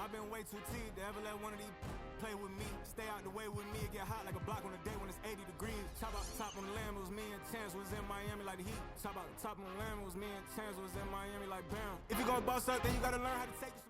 I've been way too teed to ever let one of these play with me. Stay out the way with me and get hot like a block on a day when it's 80 degrees. Top out the top on the land, it was me and Chance was in Miami like the Heat. Top out the top on the land, it was me and Chance was in Miami like Bam. If you gonna boss up, then you gotta learn how to take it.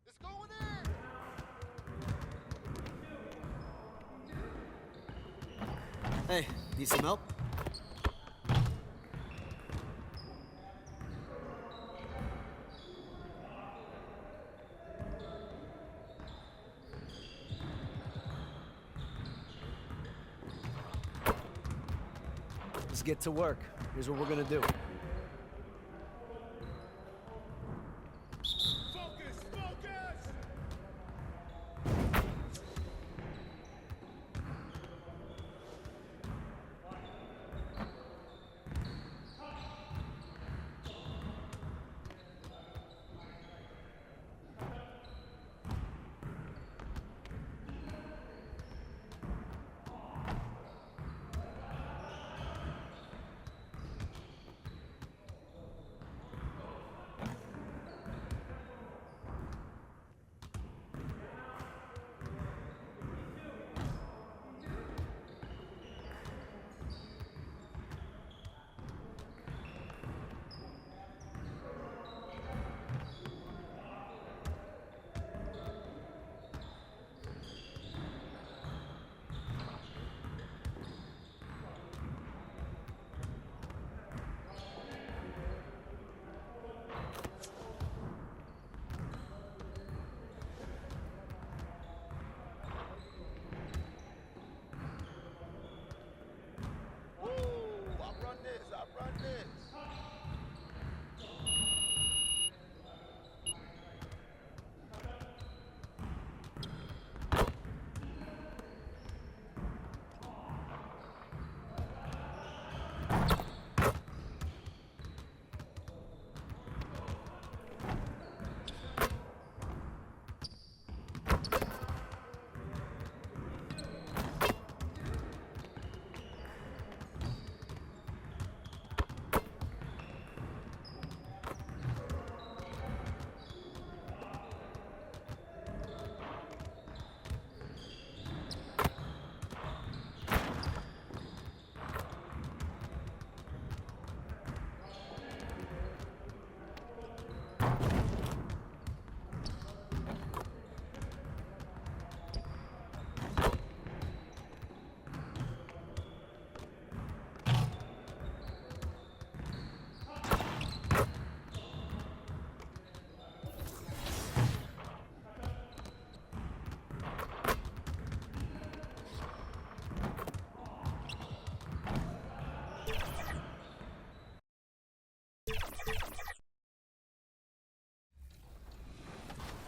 It's going in! Hey, need some help? Let's get to work. Here's what we're gonna do.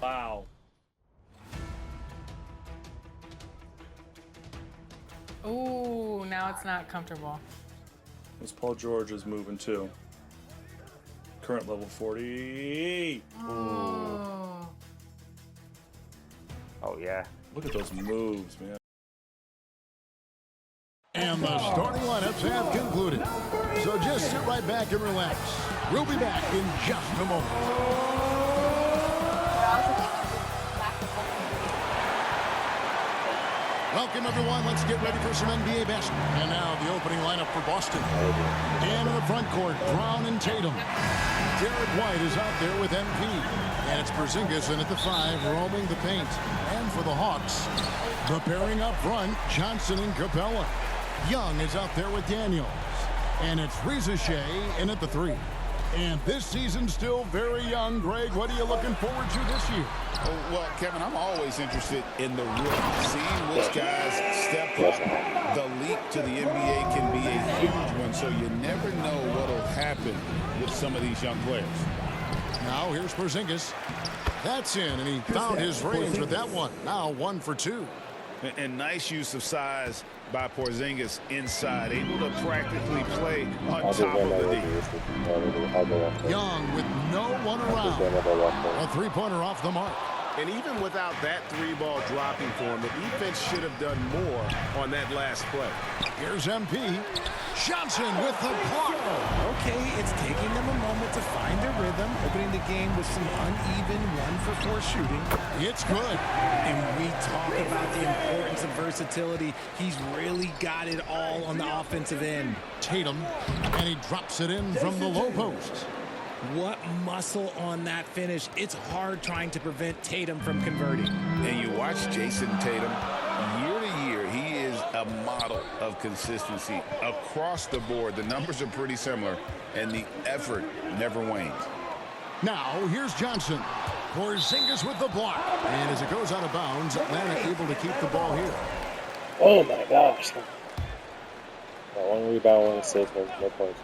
Wow. Ooh, now it's not comfortable. This Paul George is moving too. Current level 40. Oh. Oh yeah. Look at those moves, man. And the starting lineups have concluded. So just sit right back and relax. We'll be back in just a moment. Welcome, everyone. Let's get ready for some NBA basketball. And now the opening lineup for Boston. And in the front court, Brown and Tatum. Derek White is out there with MP. And it's Porzingis in at the 5, roaming the paint. And for the Hawks, preparing up front, Johnson and Capella. Young is out there with Daniels. And it's Reza Shea in at the 3. And this season's still very young. Greg, what are you looking forward to this year? Well, Kevin, I'm always interested in the rookies, seeing which guys step up. The leap to the NBA can be a huge one, so you never know what will happen with some of these young players. Now here's Porzingis. That's in, and he found his range with that one. Now 1 for 2. And nice use of size by Porzingis inside, able to practically play on top of the D. Young with no one around. A three-pointer off the mark. And even without that three-ball dropping for him, the defense should have done more on that last play. Here's MP. Johnson with the block. Okay, it's taking them a moment to find their rhythm, opening the game with some uneven 1-for-4 shooting. It's good. And we talk about the importance of versatility. He's really got it all on the offensive end. Tatum, and he drops it in from the low post. What muscle on that finish. It's hard trying to prevent Tatum from converting. And you watch Jason Tatum, year to year, he is a model of consistency. Across the board, the numbers are pretty similar, and the effort never wanes. Now, here's Johnson. Porzingis with the block. And as it goes out of bounds, Atlanta able to keep the ball here. Oh my gosh. One rebound, 1 assist, no points.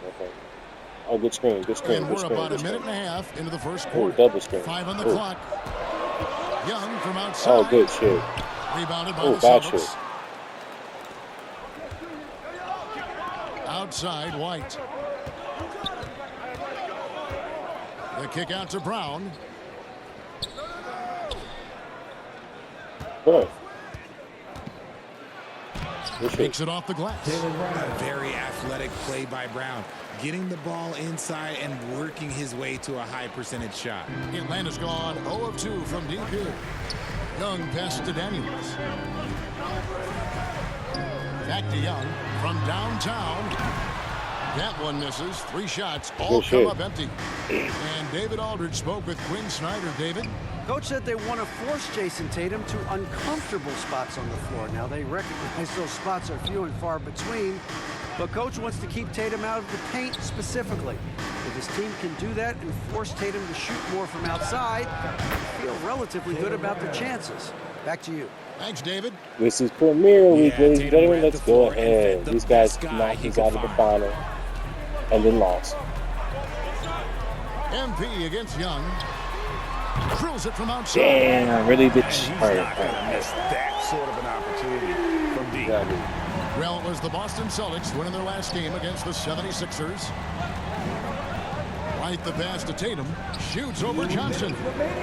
Oh, good screen, good screen. And we're about a minute and a half into the first Ooh, quarter. double screen. 5 on the Ooh. clock. Young from outside. Oh, good shit. Rebounded by Oh, the bad Celtics. shit. Outside, White. The kick out to Brown. Good. Good shit. Takes it off the glass. A very athletic play by Brown, getting the ball inside and working his way to a high percentage shot. Atlanta's gone 0 of 2 from deep here. Young pass to Daniels. Back to Young from downtown. That one misses. 3 shots, all come up empty. And David Aldridge spoke with Quinn Snyder. David? Coach said they want to force Jason Tatum to uncomfortable spots on the floor. Now, they recognize those spots are few and far between, but Coach wants to keep Tatum out of the paint specifically. If his team can do that and force Tatum to shoot more from outside, I feel relatively good about the chances. Back to you. Thanks, David. This is Premier League, ladies and Tatum gentlemen. ran Let's the go floor and ahead. fed the These guys best guy knocked he us could out of the find. final and then lost. MP against Young. Drills it from outside. Damn, really did. And he's not going to miss that sort of an opportunity from deep. Well, it was the Boston Celtics winning their last game against the 76ers. Right the pass to Tatum. Shoots over Johnson.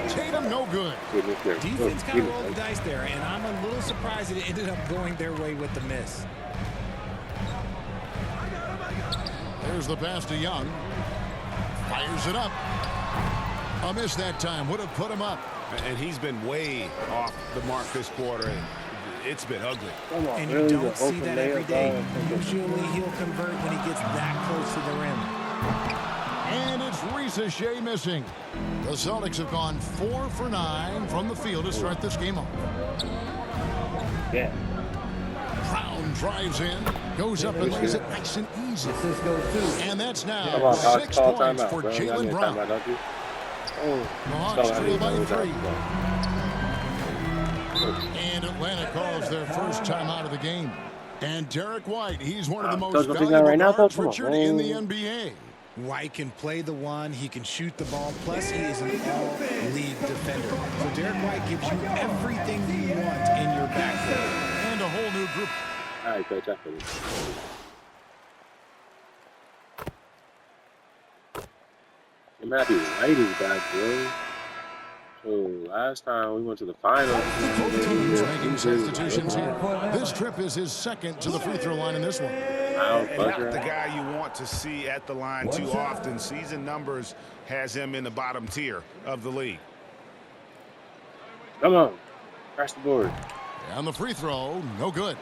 Tatum no good. Defense kind of rolled the dice there, and I'm a little surprised it ended up going their way with the miss. There's the pass to Young. Fires it up. A miss that time. Would have put him up. And he's been way off the mark this quarter. It's been ugly. And you don't see that every day. Usually he'll convert when he gets that close to the rim. And it's Risa Shea missing. The Celtics have gone 4 for 9 from the field to start this game off. Yeah. Brown drives in, goes up and lays it nice and easy. And that's Come now on, 6 call points timeout, for bro. Y'all need Jaylen a Brown. timeout, don't you? The Hawks trail by 3. Oh. And Atlanta calls their first time out of the game. And Derek White, he's one of the most Coach, what you got valuable right now, guards, Coach? Come on, Richard, in the man. NBA. White can play the one, he can shoot the ball, plus he is an all-league defender. So Derek White gives you everything you want in your backcourt. And a whole new group. All right, Coach, I feel it. I'm happy White is back, bro. So last time we went to the finals. Teams making substitutions here. This trip is his second to the free throw line in this one. Not the guy you want to see at the line too often. Season numbers has him in the bottom tier of the league. Come on. Crash the board. And the free throw, no good.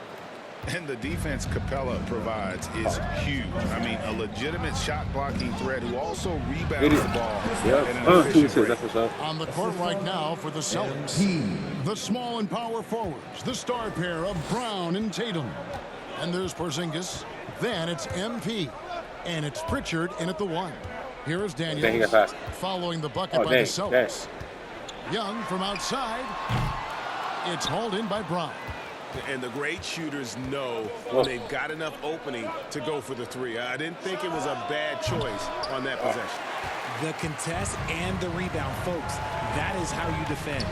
And the defense Capella provides is huge. I mean, a legitimate shot blocking threat who also rebounds the ball. Yep. 2 assists, that's what's up. On the court right now for the Celtics. The small and power forwards, the star pair of Brown and Tatum. And there's Porzingis. Then it's MP. And it's Pritchard in at the 1. Here is Dang, he Daniels got fast. following the bucket by the Celtics. Young from outside. It's hauled in by Brown. And the great shooters know when they've got enough opening to go for the 3. I didn't think it was a bad choice on that possession. The contest and the rebound, folks. That is how you defend.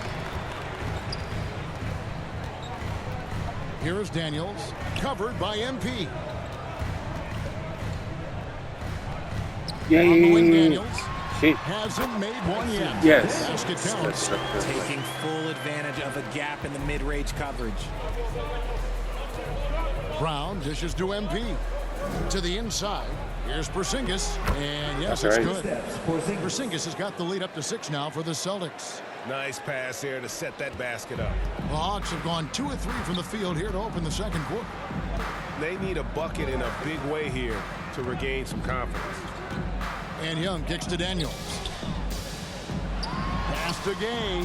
Here is Daniels, covered by MP. On the wing, Daniels. Hasn't made one yet. Yes. Basket counts. Taking full advantage of a gap in the mid-range coverage. Brown dishes to MP. To the inside. Here's Porzingis. And yes, That's it's right. good. Porzingis has got the lead up to 6 now for the Celtics. Nice pass here to set that basket up. The Hawks have gone 2 of 3 from the field here to open the second quarter. They need a bucket in a big way here to regain some confidence. And Young kicks to Daniels. Pass to Gay.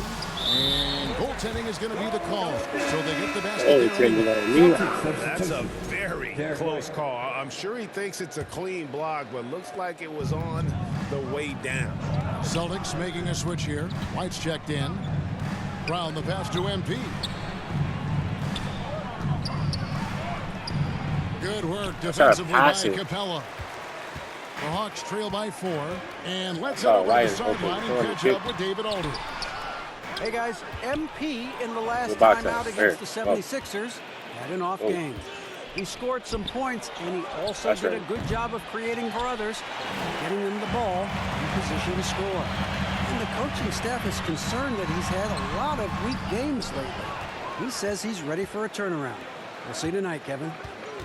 And goaltending is going to be the call. So they get the basket there. That's a very close call. I'm sure he thinks it's a clean block, but looks like it was on the way down. Celtics making a switch here. White's checked in. Brown the pass to MP. Good work defensively by Capella. The Hawks trail by 4. And let's head over to the sideline and catch up with David Aldridge. Hey guys, MP in the last time out against the 76ers had an off game. He scored some points, and he also did a good job of creating for others, getting them the ball in position to score. And the coaching staff is concerned that he's had a lot of weak games lately. He says he's ready for a turnaround. We'll see you tonight, Kevin.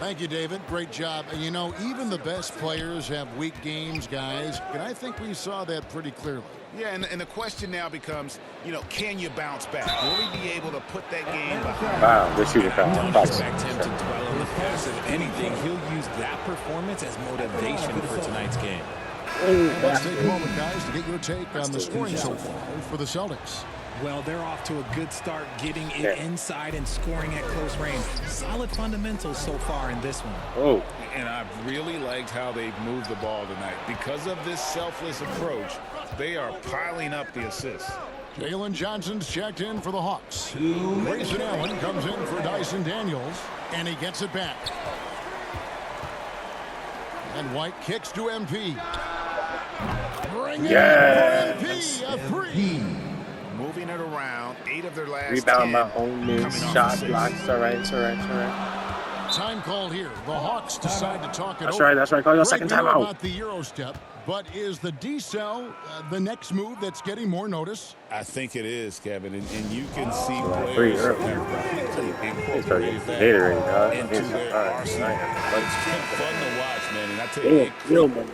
Thank you, David. Great job. And you know, even the best players have weak games, guys. And I think we saw that pretty clearly. Yeah, and the question now becomes, you know, can you bounce back? Will he be able to put that game behind? Wow, good shooting foul. Don't expect him to dwell on the past. If anything, he'll use that performance as motivation for tonight's game. Let's take a moment, guys, to get your take on the scoring so far for the Celtics. Well, they're off to a good start getting it inside and scoring at close range. Solid fundamentals so far in this one. Oh. And I've really liked how they've moved the ball tonight. Because of this selfless approach, they are piling up the assists. Jalen Johnson's checked in for the Hawks. Grayson Allen comes in for Dyson Daniels, and he gets it back. And White kicks to MP. Bring it in for MP, a 3. Moving it around, 8 of their last 10. Rebound my own miss, shot blocks. All right. Time called here. The Hawks decide to talk it over. That's right. Call your second time out. About the Euro step, but is the decel the next move that's getting more notice? I think it is, Kevin, and you can see Pretty players early. incorporate that Gatorade, into their arsenal. It's been fun to watch, man, and I tell Yeah, you, real money.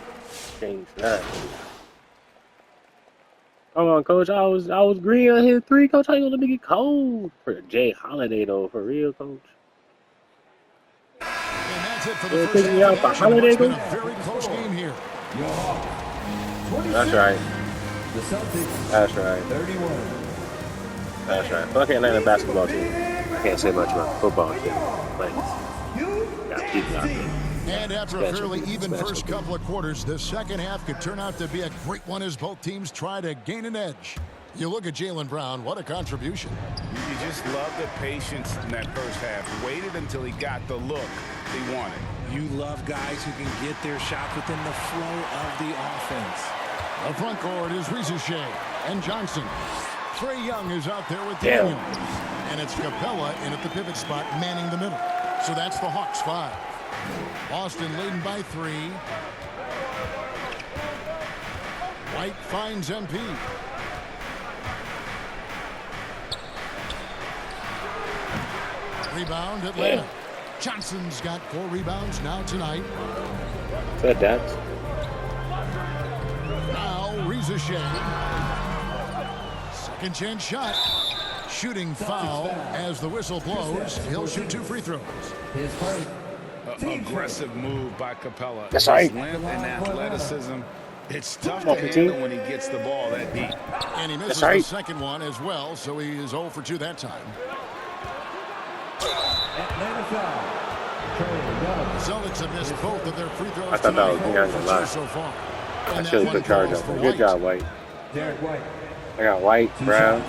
Change that. Come on, Coach. I was green on his 3, Coach. How you gonna make it cold for Jay Holiday though? For real, Coach. And that's it for the Yeah, first picking up half. a Holiday It's been goal? a very close game here. That's right. The Celtics. That's right. 31. That's right. Fuck Atlanta basketball team. I can't say much about football team, but gotta keep it out there. And after a fairly even first couple of quarters, the second half could turn out to be a great one as both teams try to gain an edge. You look at Jaylen Brown, what a contribution. you just love the patience in that first half. Waited until he got the look he wanted. You love guys who can get their shots within the flow of the offense. The front court is Rizuchet and Johnson. Trae Young is out there with Daniels. And it's Capella in at the pivot spot, manning the middle. So that's the Hawks 5. Boston leading by 3. White finds MP. Rebound Atlanta. Johnson's got 4 rebounds now tonight. Said that. Now Rizuchet. Second chance shot. Shooting foul as the whistle blows. He'll shoot 2 free throws. His first. Aggressive move by Capella. That's right. His length and athleticism. It's tough to handle when he gets the ball that deep. And he misses the second one as well, so he is 0 for 2 that time. Atlanta foul. Celtics have missed both of their free throws I thought that was tonight, me, I ain't 0 gonna lie. for 2 so far. I And should that have one took charge falls of for it. Good job, White. Derek White. I got White, Brown.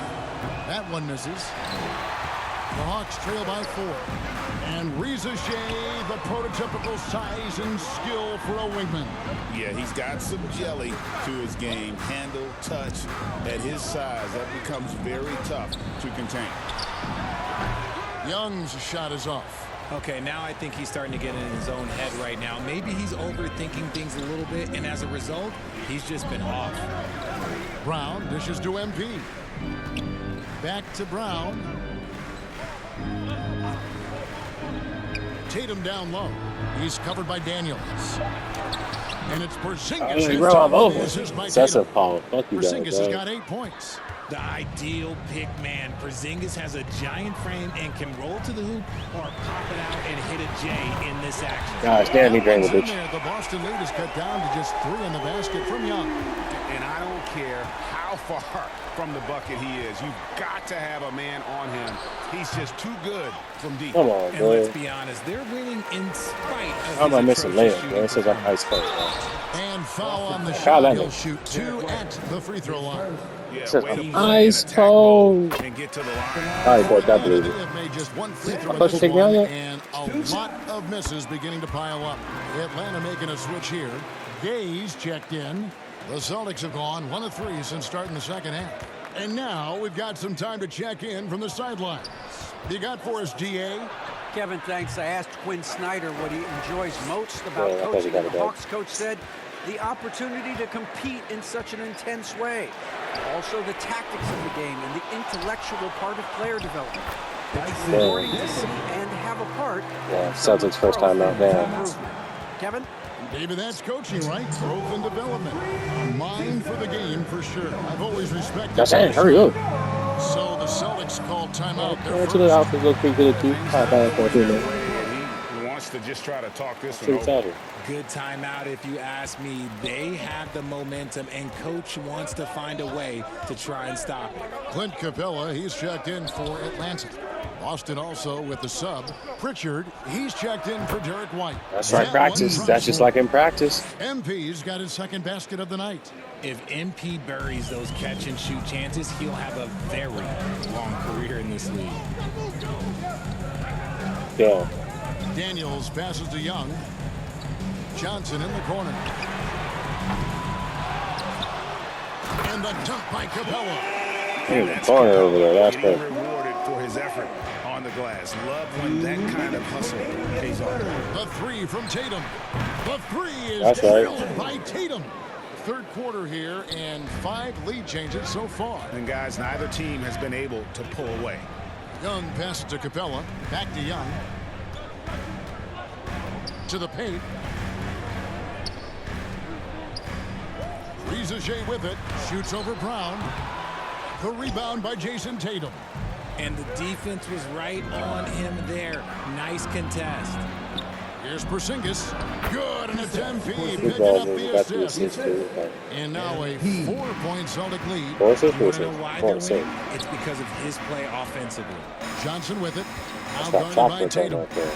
That one misses. The Hawks trail by 4. And Rizuchet, the prototypical size and skill for a wingman. Yeah, he's got some jelly to his game. Handle, touch. At his size, that becomes very tough to contain. Young's shot is off. Okay, now I think he's starting to get in his own head right now. Maybe he's overthinking things a little bit, and as a result, he's just been off. Brown dishes to MP. Back to Brown. Tatum down low. He's covered by Daniels. And it's Porzingis. Bro, I'm over. That's That's a foul. Fuck you guys. Porzingis has got 8 points. The ideal pick man. Porzingis has a giant frame and can roll to the hoop or pop it out and hit a J in this action. Gosh, damn, he drained the bitch. The Boston lead is cut down to just 3 in the basket from Young. And I don't care how far from the bucket he is. You've got to have a man on him. He's just too good from deep. Come on, And let's bro. be honest, they're winning in spite of How am I his missing atrocious layup, shooting man? This is like performance. ice cold, man. And foul on the Kyle shot. Leonard. He'll shoot 2 at the free throw line. Yeah, This is way to an play ice in attack mode cold. and get to the line. All right, boy, that They blew it. have made just 1 free throw in Question this take me out one, yet? and a lot of misses beginning to pile up. Atlanta making a switch here. Gaze checked in. The Celtics have gone 1 of 3 since starting the second half. And now we've got some time to check in from the sidelines. You got for us, GA? Kevin, thanks. I asked Quinn Snyder what he enjoys most about Yeah, I thought he coaching. got The it back. Hawks coach said the opportunity to compete in such an intense way. Also the tactics of the game and the intellectual part of player development. It's rewarding to see and have a part. Yeah, Celtics first time out there. Kevin? Maybe that's coaching, right? Growth and development. A mind for the game, for sure. I've always respected Gosh, that. hurry up. So the Celtics called timeout. Their Go to the first. office, look pretty good too. Hot bad for a few minutes. He wants to just try to talk this one Too over. excited. Good timeout if you ask me. They have the momentum, and coach wants to find a way to try and stop it. Clint Capella, he's checked in for Atlanta. Boston also with the sub. Pritchard, he's checked in for Derek White. That's right, That practice. one That's just like in practice. MP's got his second basket of the night. If MP buries those catch and shoot chances, he'll have a very long career in this league. Yeah. Daniels passes to Young. Johnson in the corner. And the dunk by Capella. In the corner over there. That's Getting perfect. rewarded for his effort on the glass. Love when that kind of hustle pays off. The 3 from Tatum. The 3 is That's right. drilled by Tatum. Third quarter here and 5 lead changes so far. And guys, neither team has been able to pull away. Young passes to Capella. Back to Young. To the paint. Rizaje with it. Shoots over Brown. The rebound by Jason Tatum. And the defense was right on him there. Nice contest. Here's Porzingis. Good, and it's MP Good picking ball, up man. the Got the assist. assist too. Okay. And now a 4-point Celtic lead. 4 assists, 4 You want to know assists. why 4 they're assists. winning? It's because of his play offensively. Johnson with it. That's Now that guarded by chocolate thing Tatum. right there.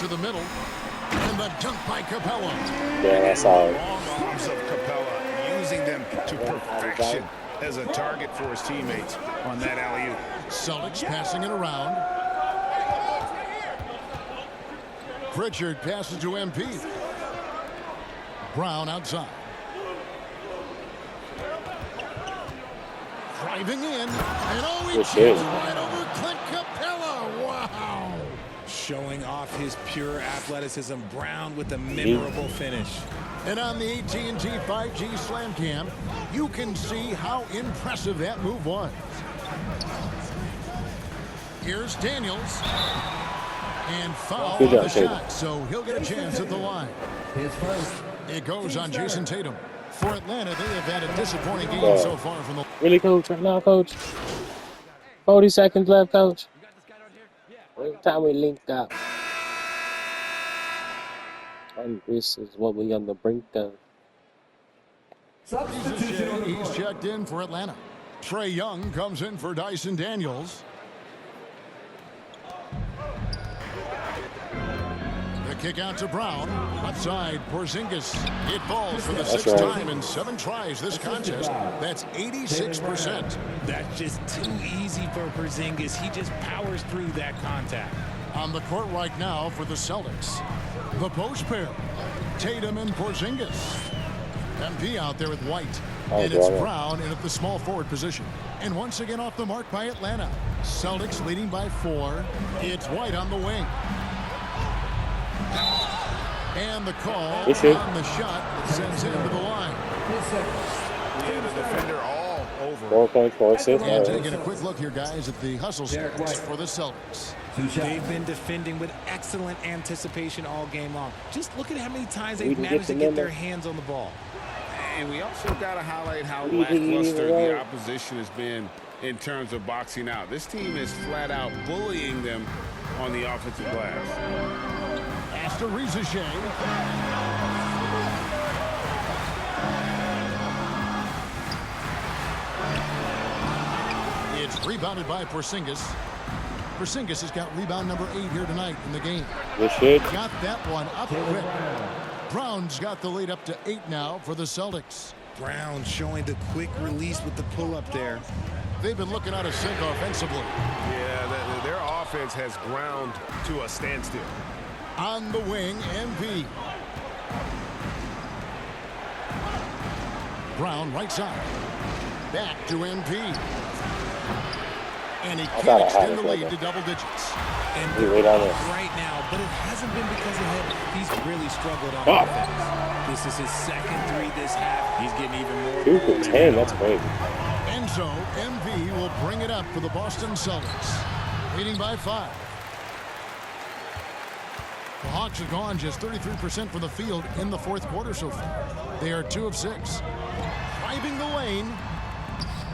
To the middle. And the dunk by Capella. Yeah, that's solid. Long arms of Capella, using them to perfection as a target for his teammates on that alley-oop. Celtics passing it around. Pritchard passes to MP. Brown outside. Driving in. And oh, he Good chips shit. right over Clint Capella. Wow. Showing off his pure athleticism. Brown with a memorable finish. And on the AT&T 5G Slam Cam, you can see how impressive that move was. Here's Daniels. And foul Good on the job, Tatum. shot, so he'll get a chance at the line. His first. It goes on Jason Tatum. For Atlanta, they have had a disappointing game Wow. so far from the... Really, coach? Right now, coach? 40 seconds left, coach. Every time we linked up. And this is what we on the brink of. Substitution. He's checked in for Atlanta. Trey Young comes in for Dyson Daniels. The kick out to Brown. Left side, Porzingis. It falls for the That's 6th right. time in 7 tries this contest. That's 86%. That's just too easy for Porzingis. He just powers through that contact. On the court right now for the Celtics. The post pair. Tatum and Porzingis. MP out there with White. And it's Brown in at the small forward position. And once again off the mark by Atlanta. Celtics leading by 4. It's White on the wing. And the call on the shot that sends him to the line. Yeah, the defender all over. 4.46. And taking a quick look here, guys, at the hustle stats for the Celtics. They've been defending with excellent anticipation all game long. Just look at how many times they've managed to get their hands on the ball. And we also got to highlight how lackluster the opposition has been in terms of boxing out. This team is flat out bullying them on the offensive glass. After Rizachet. It's rebounded by Porzingis. Porzingis has got rebound number 8 here tonight in the game. Got that one up quick. Brown's got the lead up to 8 now for the Celtics. Brown showing the quick release with the pull-up there. They've been looking out of sync offensively. Yeah, their offense has ground to a standstill. On the wing, MP. Brown right side. Back to MP. And he can extend the lead to double digits. And right now, but it hasn't been because of him. He's really struggled on offense. This is his second 3 this half. He's getting even more. 2 for 10, that's great. And so, MV will bring it up for the Boston Celtics. Leading by 5. The Hawks have gone just 33% from the field in the fourth quarter so far. They are 2 of 6. Driving the lane.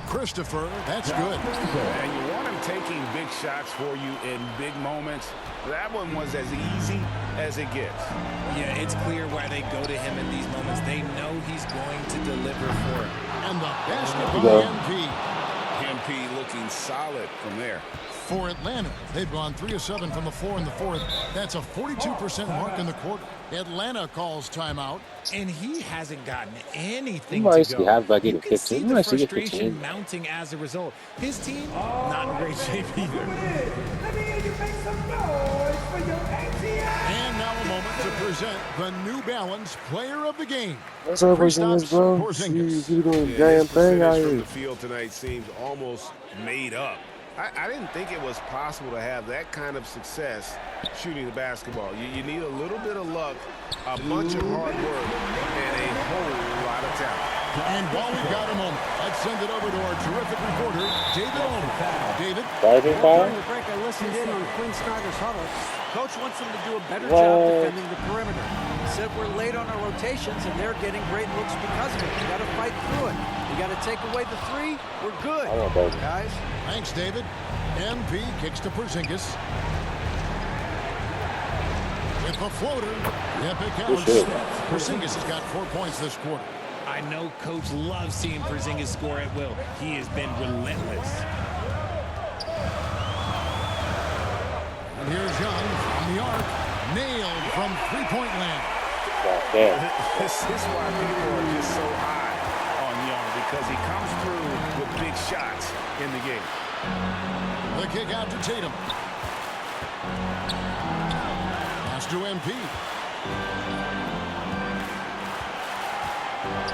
Christopher, that's good. And you want him taking big shots for you in big moments. That one was as easy as it gets. Yeah, it's clear why they go to him in these moments. They know he's going to deliver for it. And the basket by MP. MP looking solid from there. For Atlanta, they've gone 3 of 7 from the floor in the fourth. That's a 42% mark in the quarter. Atlanta calls timeout. And he hasn't gotten anything to go. You can see the frustration mounting as a result. His team, not in great shape either. And now a moment to present the New Balance Player of the Game. What's up, Porzingis, bro? You doing the damn thing out here. The field tonight seems almost made up. I didn't think it was possible to have that kind of success shooting the basketball. You need a little bit of luck, a bunch of hard work, and a whole lot of talent. And while we've got a moment, let's send it over to our terrific reporter, David Olney. David? During the break, I listened in on Quinn Snyder's huddle. Coach wants them to do a better job defending the perimeter. He said we're late on our rotations, and they're getting great looks because of it. You got to fight through it. You got to take away the 3. We're good, guys. Thanks, David. MP kicks to Porzingis. With the floater, epic counts. Porzingis has got 4 points this quarter. I know Coach loves seeing Porzingis score at will. He has been relentless. And here's Young from the arc. Nailed from three-point land. This is why people are just so high on Young, because he comes through with big shots in the game. The kick out to Tatum. Pass to MP.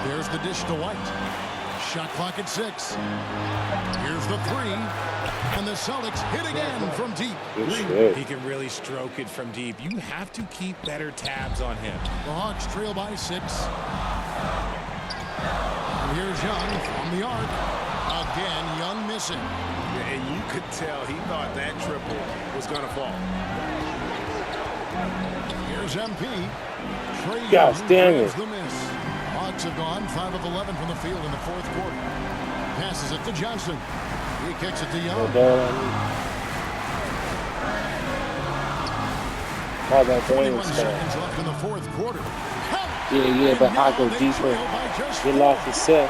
There's the dish to White. Shot clock at 6. Here's the 3. And the Celtics hit again from deep. He can really stroke it from deep. You have to keep better tabs on him. The Hawks trail by 6. And here's Young from the arc. Again, Young missing. And you could tell he thought that triple was going to fall. Here's MP. Trae Gosh, Young dang grabs it. the miss. Hawks have gone 5 of 11 from the field in the fourth quarter. Passes it to Johnson. He kicks it to Young. How about 21 seconds left in the fourth quarter. Yeah, but I go deeper. He lost his set.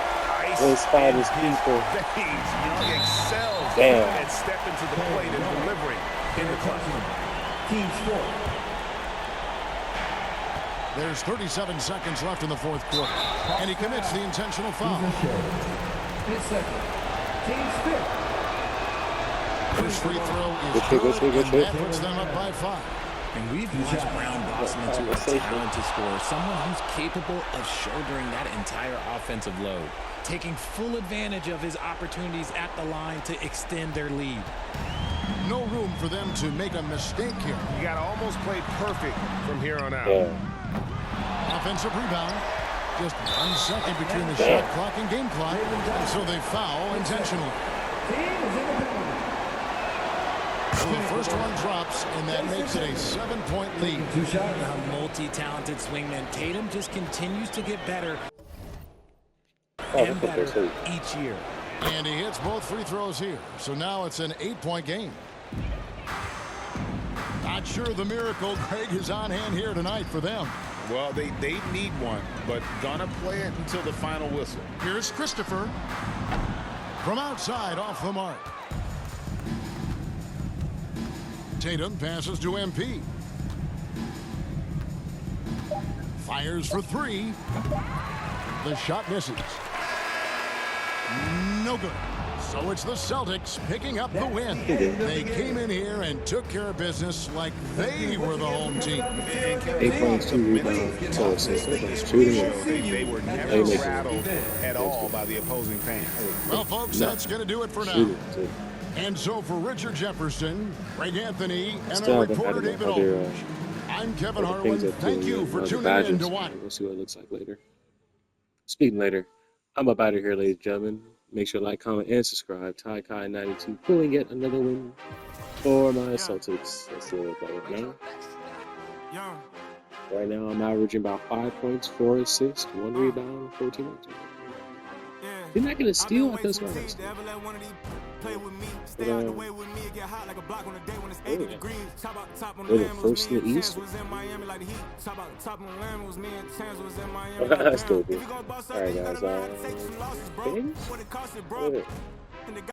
Inspired his people. Young excels Damn. at stepping to the plate and delivering in the clutch. Team sport. There's 37 seconds left in the fourth quarter. And he commits the intentional foul. His second. Team's fifth. First free throw is Good good, shit. and that puts them up by 5. And we've watched Brown blossom into a talented scorer, someone who's capable of shouldering that entire offensive load, taking full advantage of his opportunities at the line to extend their lead. No room for them to make a mistake here. You got to almost play perfect from here on out. Offensive rebound. Just 1 second between the shot clock and game clock. So they foul intentionally. So the first one drops, and that makes it a 7-point lead. A multi-talented swingman, Tatum just continues to get better and better each year. And he hits both free throws here. So now it's an 8-point game. Not sure the miracle Greg is on hand here tonight for them. Well, they need one, but gonna play it until the final whistle. Here's Christopher. From outside, off the mark. Tatum passes to MP. Fires for 3. The shot misses. No good. So it's the Celtics picking up the win. They came in here and took care of business like they were the home team. 8 points, 2 rebounds, 2 assists. They were never rattled at all by the opposing fans. Well, folks, that's going to do it for now. And so for Richard Jefferson, Greg Anthony, and our reporter David Aldridge, I'm Kevin Harlan. Thank you for tuning in to watch. We'll see what it looks like later. Speaking later, I'm up out of here, ladies and gentlemen. Make sure to like, comment, and subscribe. Ty Kai 92 pulling yet another win for my Celtics. Let's see what that right now. Right now, I'm averaging about 5 points, 4 assists, 1 rebound, 14 points. You're not gonna steal at this one. Play with me, stay out the way with me, get hot like a block on a day when it's 80 degrees. Top out the top on the We're the land first was in me the and East. Chance was in Miami like the Heat. Top out the top on the land was me and Chance was in Miami like That's the dope. If you go bust up, Alright, you guys. gotta learn how to take some losses, bro. Things? What it cost it, bro. And the guy